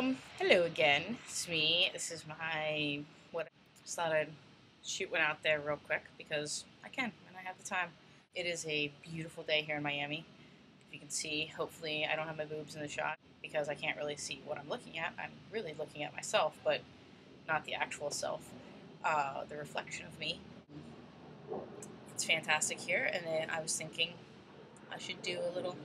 Hello again. It's me. This is my what just thought I'd shoot one out there real quick because I can and I have the time. It is a beautiful day here in Miami. If you can see, hopefully I don't have my boobs in the shot because I can't really see what I'm looking at. I'm really looking at myself, but not the actual self, the reflection of me. It's fantastic here, and then I was thinking I should do a little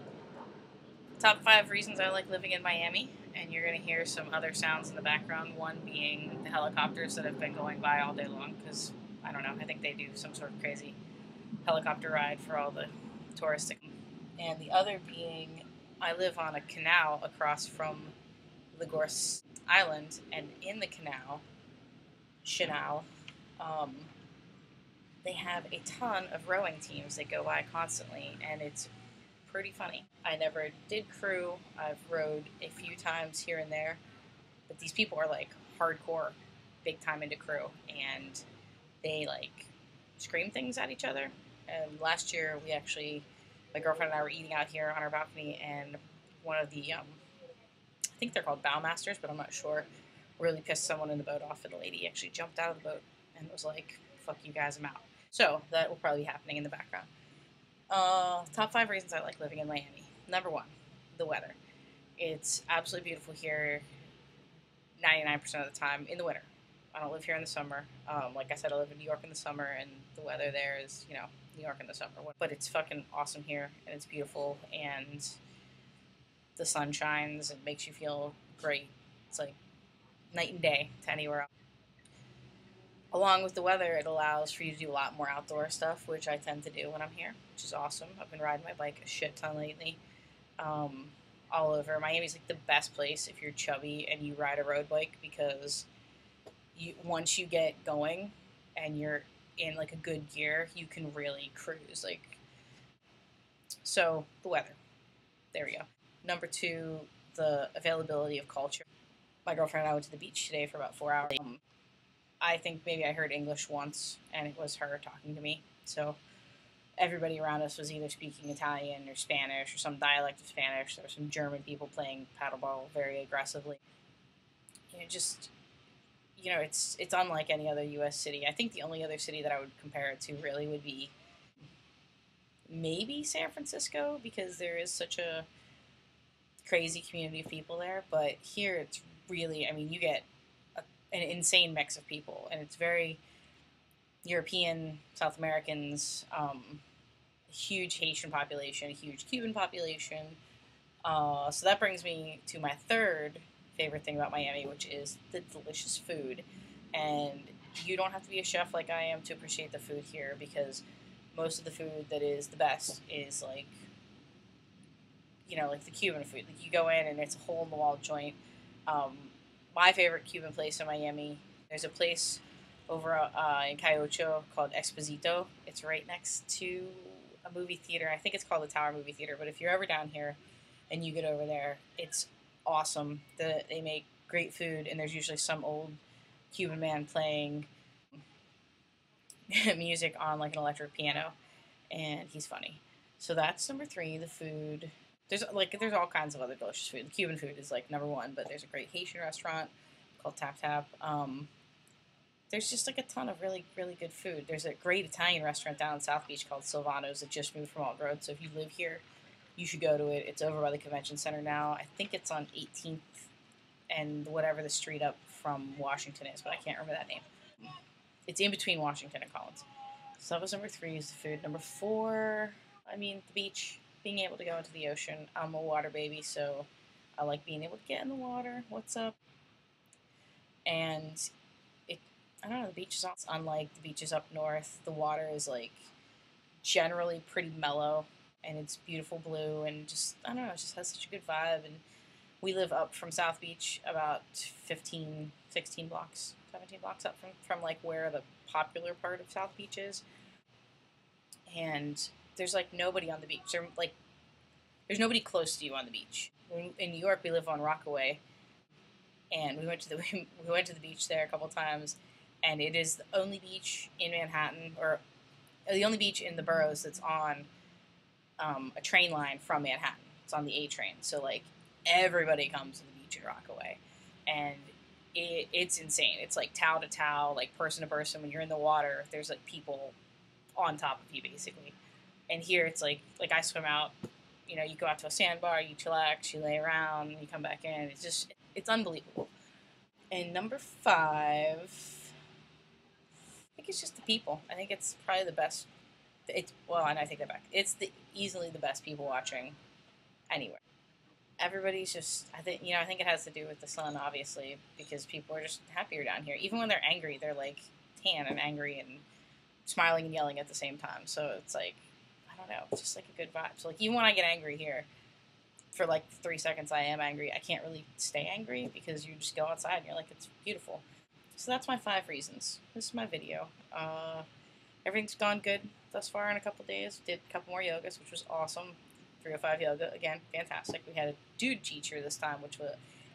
top 5 reasons I like living in Miami, and you're going to hear some other sounds in the background. One being the helicopters that have been going by all day long because, I don't know, I think they do some sort of crazy helicopter ride for all the tourists. And the other being, I live on a canal across from Lagos Island, and in the canal, um, they have a ton of rowing teams that go by constantly, and it's pretty funny. I never did crew. I've rowed a few times here and there, but these people are like hardcore, big time into crew, and they like scream things at each other. And last year, my girlfriend and I were eating out here on our balcony, and one of the, I think they're called bowmasters, but I'm not sure, really pissed someone in the boat off, and the lady actually jumped out of the boat and was like, "Fuck you guys, I'm out." So that will probably be happening in the background. Top 5 reasons I like living in Miami. Number 1, the weather. It's absolutely beautiful here 99% of the time in the winter. I don't live here in the summer. Like I said, I live in New York in the summer, and the weather there is, New York in the summer. But it's fucking awesome here, and it's beautiful, and the sun shines and makes you feel great. It's like night and day to anywhere else. Along with the weather, it allows for you to do a lot more outdoor stuff, which I tend to do when I'm here, which is awesome. I've been riding my bike a shit ton lately, all over. Miami's like the best place if you're chubby and you ride a road bike because once you get going and you're in like a good gear, you can really cruise. So the weather. There we go. Number 2, the availability of culture. My girlfriend and I went to the beach today for about 4 hours. I think maybe I heard English once, and it was her talking to me. So everybody around us was either speaking Italian or Spanish or some dialect of Spanish. There were some German people playing paddleball very aggressively. Just it's unlike any other U.S. city. I think the only other city that I would compare it to really would be maybe San Francisco because there is such a crazy community of people there. But here it's really, you get an insane mix of people, and it's very European, South Americans, huge Haitian population, a huge Cuban population. So that brings me to my third favorite thing about Miami, which is the delicious food. And you don't have to be a chef like I am to appreciate the food here because most of the food that is the best is like the Cuban food. Like you go in and it's a hole in the wall joint. My favorite Cuban place in Miami, there's a place over in Cayocho called Exposito. It's right next to a movie theater. I think it's called the Tower Movie Theater. But if you're ever down here and you get over there, it's awesome. They make great food, and there's usually some old Cuban man playing music on like an electric piano, and he's funny. So that's number 3, the food. There's all kinds of other delicious food. The Cuban food is like number 1, but there's a great Haitian restaurant called Tap Tap. There's just like a ton of really, really good food. There's a great Italian restaurant down in South Beach called Silvano's that just moved from Alt Road. So if you live here, you should go to it. It's over by the convention center now. I think it's on 18th and whatever the street up from Washington is, but I can't remember that name. It's in between Washington and Collins. So that was number 3 is the food. Number 4, the beach. Being able to go into the ocean. I'm a water baby, so I like being able to get in the water. What's up? And I don't know, the beach is unlike the beaches up north. The water is like generally pretty mellow, and it's beautiful blue, and just, I don't know, it just has such a good vibe. And we live up from South Beach about 15, 16 blocks, 17 blocks up from like where the popular part of South Beach is. And there's like nobody on the beach. There's nobody close to you on the beach. In New York, we live on Rockaway, and we went to the beach there a couple times, and it is the only beach in Manhattan, or the only beach in the boroughs that's on a train line from Manhattan. It's on the A train, so like everybody comes to the beach in Rockaway. and it's insane. It's like tow to tow, like person to person. When you're in the water, there's like people on top of you basically. And here it's like I swim out. You know, you go out to a sandbar, you chillax, you lay around, you come back in. It's unbelievable. And number 5, I think it's just the people. I think it's probably the best. And I take that back. It's easily the best people watching anywhere. Everybody's just, I think it has to do with the sun, obviously, because people are just happier down here. Even when they're angry, they're like tan and angry and smiling and yelling at the same time. So it's like, I don't know, it's just like a good vibe. So like even when I get angry here, for like 3 seconds I am angry, I can't really stay angry because you just go outside and you're like, it's beautiful. So that's my 5 reasons. This is my video. Everything's gone good thus far in a couple days. Did a couple more yogas, which was awesome. 305 yoga, again, fantastic. We had a dude teacher this time, which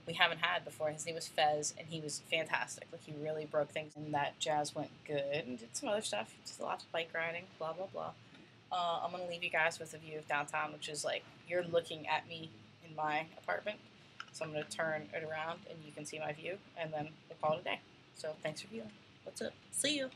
we haven't had before. His name was Fez, and he was fantastic. Like, he really broke things, and that jazz went good. And did some other stuff, just lots of bike riding, blah, blah, blah. I'm going to leave you guys with a view of downtown, which is like, you're looking at me in my apartment. So I'm going to turn it around, and you can see my view, and then we'll call it a day. So thanks for viewing. What's up? See you.